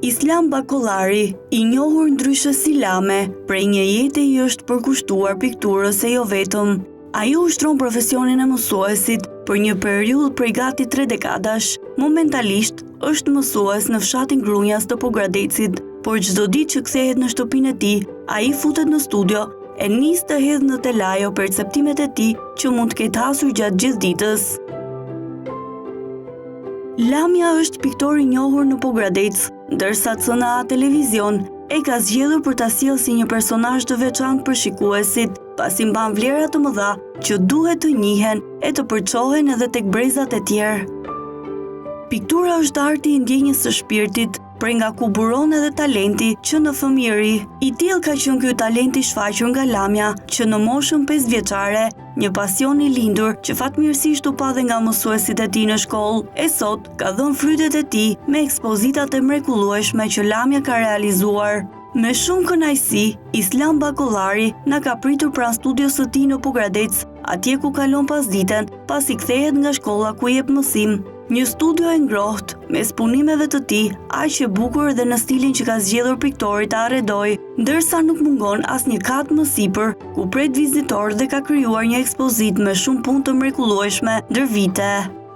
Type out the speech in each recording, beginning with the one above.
Islam Bakollari, i njohur ndryshe si Lame, prej një jete i është përkushtuar pikturës e jo vetëm. Ai ushtron profesionin e mësuesit për një periudhë prej gati 3 dekadash. Momentalisht është mësues në fshatin Grunjas të Pogradecit, por çdo ditë që kthehet në shtëpinë e tij, ai futet në studio e nis të hedhë në telajo perceptimet e tij që mund të ketë hasur gjatë gjithë ditës. Lamja është piktor i njohur në Pogradec, ndërsa CNA Televizion e ka zgjedhur për ta sjellë si një personazh të veçantë për shikuesit, pasi mban vlera të mëdha që duhet të njihen e të përçohen edhe tek brezat e tjerë. Piktura është arti i ndjenjës së shpirtit, prej nga ku buron edhe talenti që në fëmijëri. I tillë ka qenë ky talenti shfaqur nga Lamja, që në moshën 5 vjeçare, një pasion i lindur që fatmirësisht u pa dhe nga mësuesit e tij në shkollë, e sot ka dhënë frytet e tij me ekspozitat e mrekullueshme që Lamja ka realizuar. Me shumë kënaqësi, Islam Bakollari na ka pritur pranë studios së tij në Pogradec, atje ku kalon pasditen, pasi kthehet nga shkolla ku jep mësim. Një studio e ngrohtë, me punimeve të tij, aq e bukur dhe në stilin që ka zgjedhur piktori ta arredoj, ndërsa nuk mungon asnjë kat më sipër, ku pret vizitor dhe ka krijuar një ekspozitë me shumë punë të mrekullueshme ndër vite.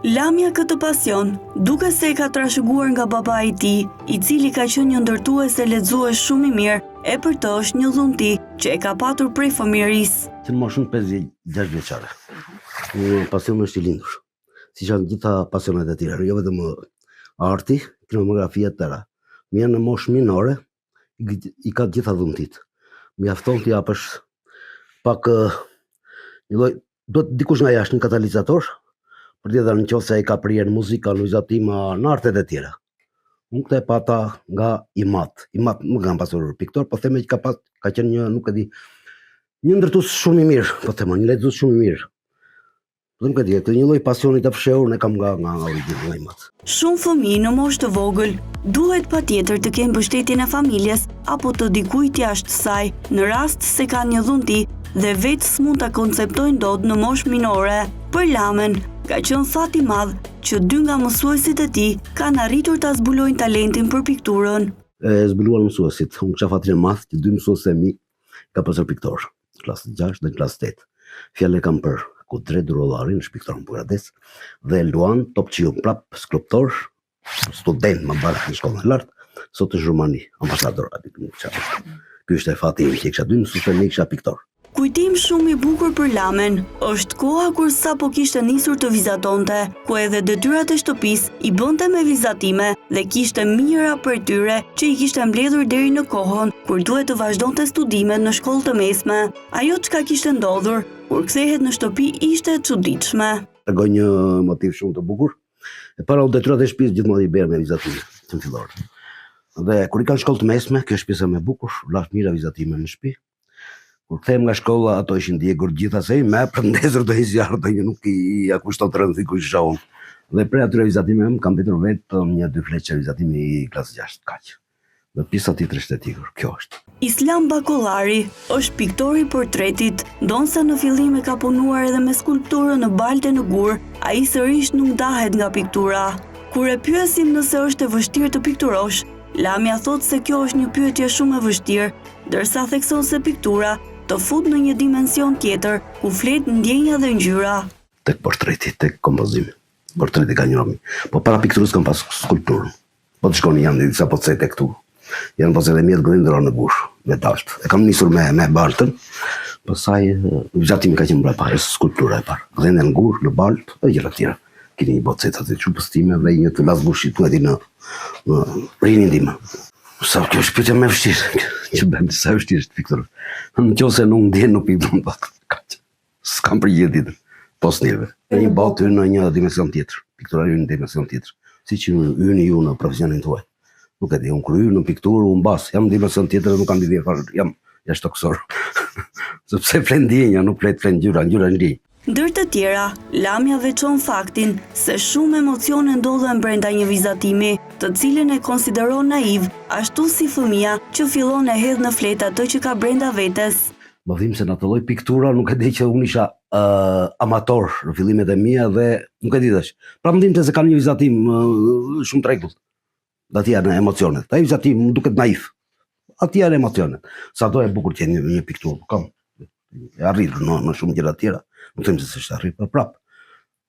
Lamja këtë pasion, duke se e ka trashëguar nga babai i tij, i cili ka qenë një ndërtues e lexues shumë i mirë, e për të është një dhunti që e ka patur prej fëmijërisë. Që në moshën 5-6 vjeçare. Një pasion është i lindur. Si që janë gjitha pasionet e tjera, jo vetëm arti, kinematografia e tëra. Më janë në moshë minore, i ka gjitha dhuntit. Mjafton t'i japësh pak një lloj, duhet dikush nga jashtë, një katalizator, për t'i dhënë nëse ai ka pryer në muzikë, në vizatim, në artet e tjera. Unë këtë e pata nga Imat. Imat nuk kam pasur piktor, po theme që ka qenë një, nuk e di, një ndërtues shumë i mirë, po thema, një lexues shumë i mirë. Nuk e di, këtë një lloj pasioni të fshehur ne kam nga origjina nga Imat. Shumë fëmijë në moshë të vogël duhet patjetër të kenë mbështetjen e familjes apo të dikujt jashtë saj, në rast se kanë një dhunti dhe vetë s'mund ta konceptojnë dot në moshë minore. Për Lamen ka qenë fat i madh që 2 nga mësuesit e tij kanë arritur ta zbulojnë talentin për pikturën. E zbuluan mësuesit. Unë kisha fatin e madh që 2 mësuesë e mi ka pasur piktor, klasë 6 dhe klasë 8. Fjalë kam për Kudret Durollari, në piktor në Pogradec, dhe Luan Topçiu, prap skulptor, student më bashkë në shkollën e lartë, sot në Gjermani, ambasador aty në çfarë. Ky ishte fati im, që kisha 2 mësuesë e mi, kisha piktor. Kujtim shumë i bukur për Lamen, është koha kur sapo kishte nisur të vizatonte, ku edhe detyrat e shtëpisë i bënte me vizatime dhe kishte mijëra për tyre që i kishte mbledhur deri në kohën kur duhet të vazhdonte studimet në shkollë të mesme. Ajo çka kishte ndodhur kur kthehet në shtëpi ishte e çuditshme. Tregoj një motiv shumë të bukur. E para u detyrat e shtëpisë gjithmonë i bërë me vizatime të fillor. Dhe kur i kanë shkollë të mesme, kjo është pjesa më e bukur, lash mira vizatime në shtëpi. Kur kthehem nga shkolla, ato ishin ndjekur gjithasej, me përndezur do i zjarr, do nuk i akushton të rëndë sikur isha unë. Dhe prej atyre vizatimeve kam mbetur vetëm 1-2 fleqe vizatimi i klasë 6, kaq. Dhe pjesa tjetër estetikër, kjo është. Islam Bakollari është piktor i portretit, ndonse në fillim e ka punuar edhe me skulpturën në balte në gur, ai sërish nuk ndahet nga piktura. Kur e pyesim nëse është e vështirë të pikturosh, Lamja thot se kjo është një pyetje shumë e vështirë, ndërsa thekson se piktura të fut në një dimension tjetër, ku flet ndjenja dhe ngjyra. Tek portreti, tek kompozimi. Portreti ka një romi. Po para pikturës kam pas skulpturën. Po të shkoni janë disa pocete këtu. Janë pocete mjetë glindëra në gush, me dashtë. E kam nisur me baltën, pastaj vizatimi ka qenë mbrapa, skulptura e parë. Glindë në gush, në baltë, dhe gjëra tjera. Keni një pocete aty, shumë pastime dhe një të las gushit, nga di në rinin time. Sa kjo është pyetja më e vështirë, që bën sa vështirë është pikturë. Nëse nuk ndjen nuk pikturën pak. S'kam përgjigje tjetër. Postnjeve. Në një botë në një dimension tjetër. Piktura hyn në dimension tjetër. Siç hyni ju në profesionin tuaj. Nuk e di, unë kur hyj në pikturë, unë mbas, jam në dimension tjetër dhe nuk kam lidhje fare, jam jashtëtoksor. Sepse flet ndjenja, nuk flet ngjyra, ngjyra ndjenjë. Ndër të tjera, Lamja veçon faktin se shumë emocione ndodhen brenda një vizatimi, të cilën e konsideron naiv, ashtu si fëmia që fillon e hedh në flet atë që ka brenda vetes. Më dhim se në të lloj piktura nuk e di që unë isha amator në fillimet e mia dhe nuk e di tash. Pra më dhim se kam një vizatim shumë të rregullt. Dhe aty janë emocionet. Ai zati më duket naif. Aty janë emocionet. Sado e bukur që një pikturë, kam. E arritur në shumë gjëra të tjera. Nuk them se s'është arritur, por prap.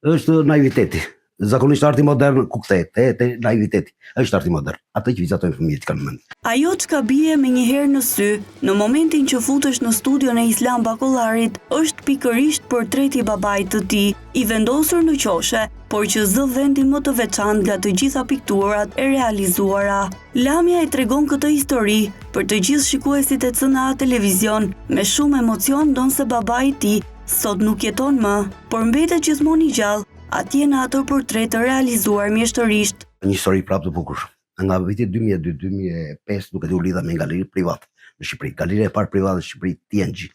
Është naiviteti. Zakonisht arti modern ku kthehet te naiviteti. Është arti modern. Atë që vizatojnë fëmijët kanë mend. Ajo çka bie me një herë në sy, në momentin që futesh në studion e Islam Bakollarit, është pikërisht portreti i babait të tij, i vendosur në qoshe, por që zë vendin më të veçantë nga të gjitha pikturat e realizuara. Lamia e tregon këtë histori për të gjithë shikuesit e CNA Televizion me shumë emocion, ndonse babai i tij sot nuk jeton më, por mbetet gjithmonë i gjallë atje në ato portret të realizuar mjeshtërisht. Një histori prapë të bukur. Nga viti 2002-2005 duke u lidha me një galeri private në Shqipëri. Galeria e parë private në Shqipëri, TNG.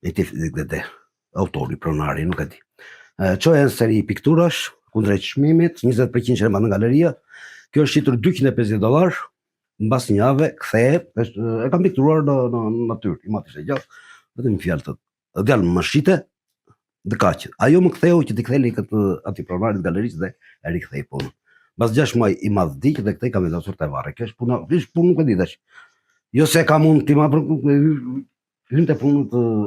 Me autori, pronari, nuk e di. Çoja në seri pikturash, kundrejt çmimit, 20% që e mban në galeria. Kjo është shitur $250, mbas një jave kthehet, e kam pikturuar në natyrë, i mati ishte gjallë, vetëm një fjalë të djalë më shite, dhe kaq. Ajo më ktheu që t'i ktheli atij pronarit galerisë dhe e rikthei punën. Mbas 6 muaj i madh dik dhe këtej kam vendosur te varre. Kjo është punë nuk e di tash. Jo se ka mund ti ma hynte punë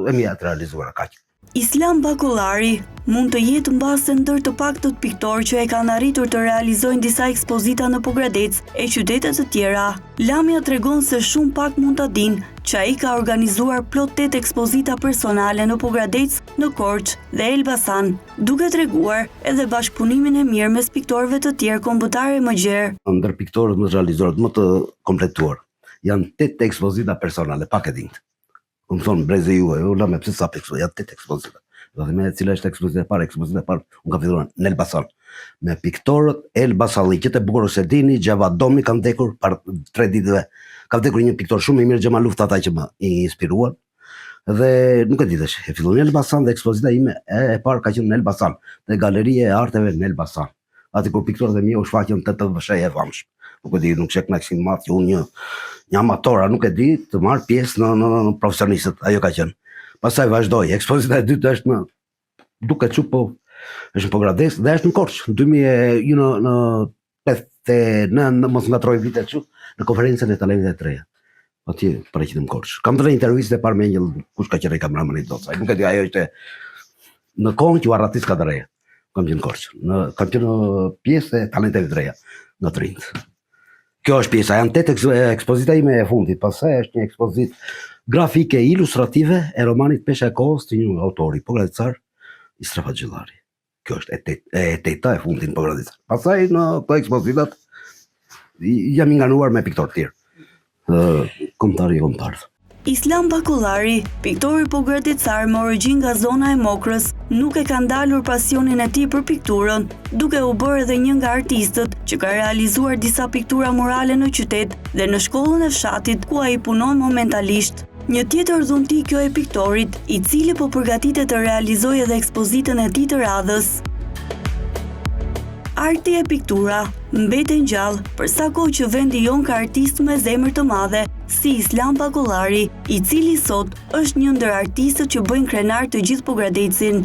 e mia të realizuara kaq. Islam Bakollari mund të jetë mbase ndër të paktët piktorë që e kanë arritur të realizojnë disa ekspozita në Pogradec e qytete të tjera. Lamia tregon se shumë pak mund ta dinë që ai ka organizuar plot 8 ekspozita personale në Pogradec, në Korçë dhe Elbasan, duke treguar edhe bashkëpunimin e mirë mes piktorëve të tjerë kombëtar e më gjerë. Ndër piktorët më të realizuar, më të kompletuar, janë 8 ekspozita personale, pak e dinjtë. Më thonë breze juve, la me pse sa pikso, janë 8 ekspozita. Dhe me cila është ekspozita e parë, unë kam filluar në Elbasan. Me piktorët elbasallikët e bukur se dini, Gjavadomi kam vdekur par 3 ditëve. Ka vdekur një piktor shumë i mirë, Xhemal Lufta, ata që më inspiruan. Dhe nuk e di tash, e filloi në Elbasan dhe ekspozita ime e parë ka qenë në Elbasan, te Galeria e Arteve në Elbasan. Aty kur piktorët e mi u shfaqën të vëshej e famshëm. Nuk e di, nuk shek naksin matë, unë një amatora, nuk e di, të marrë pjesë në profesionistët, ajo ka qenë. Pastaj vazhdoj, ekspozita e dytë është duke që po, është në Pogradec dhe është në Korçë, në mos nga troj vite që, në konferencën e talentëve të reja. Atje paraqitëm në Korçë. Kam të intervistë e parë me një kush ka qenë kameraman i dotës, nuk e di, ajo ishte në kohën që u arratis ka të reja. Kam qenë në Korçë, kam qenë pjesë e talentëve të reja, në të rinjtë. Kjo është pjesa, janë 8 ekspozita ime e fundit, pastaj është një ekspozit grafike ilustrative e romanit Pesha e Kohës të një autori pogradecar, Istrafat Xhillari. Kjo është e teta e fundit në Pogradec. Pastaj në këto ekspozitat jam i nganuar me piktorë të tjerë. Kombëtar. Islam Bakollari, piktori pogradecar me origjinë nga zona e Mokrës, nuk e ka ndalur pasionin e tij për pikturën, duke u bërë edhe një nga artistët që ka realizuar disa piktura murale në qytet dhe në shkollën e fshatit ku ai punon momentalisht. Një tjetër dhunti kjo e piktorit, i cili po përgatitet të realizojë edhe ekspozitën e tij të radhës. Arti e piktura mbeten gjallë për sa kohë që vendi jon ka artistë me zemër të madhe, si Islam Bakollari, i cili sot është një ndër artistët që bëjnë krenar të gjithë Pogradecin.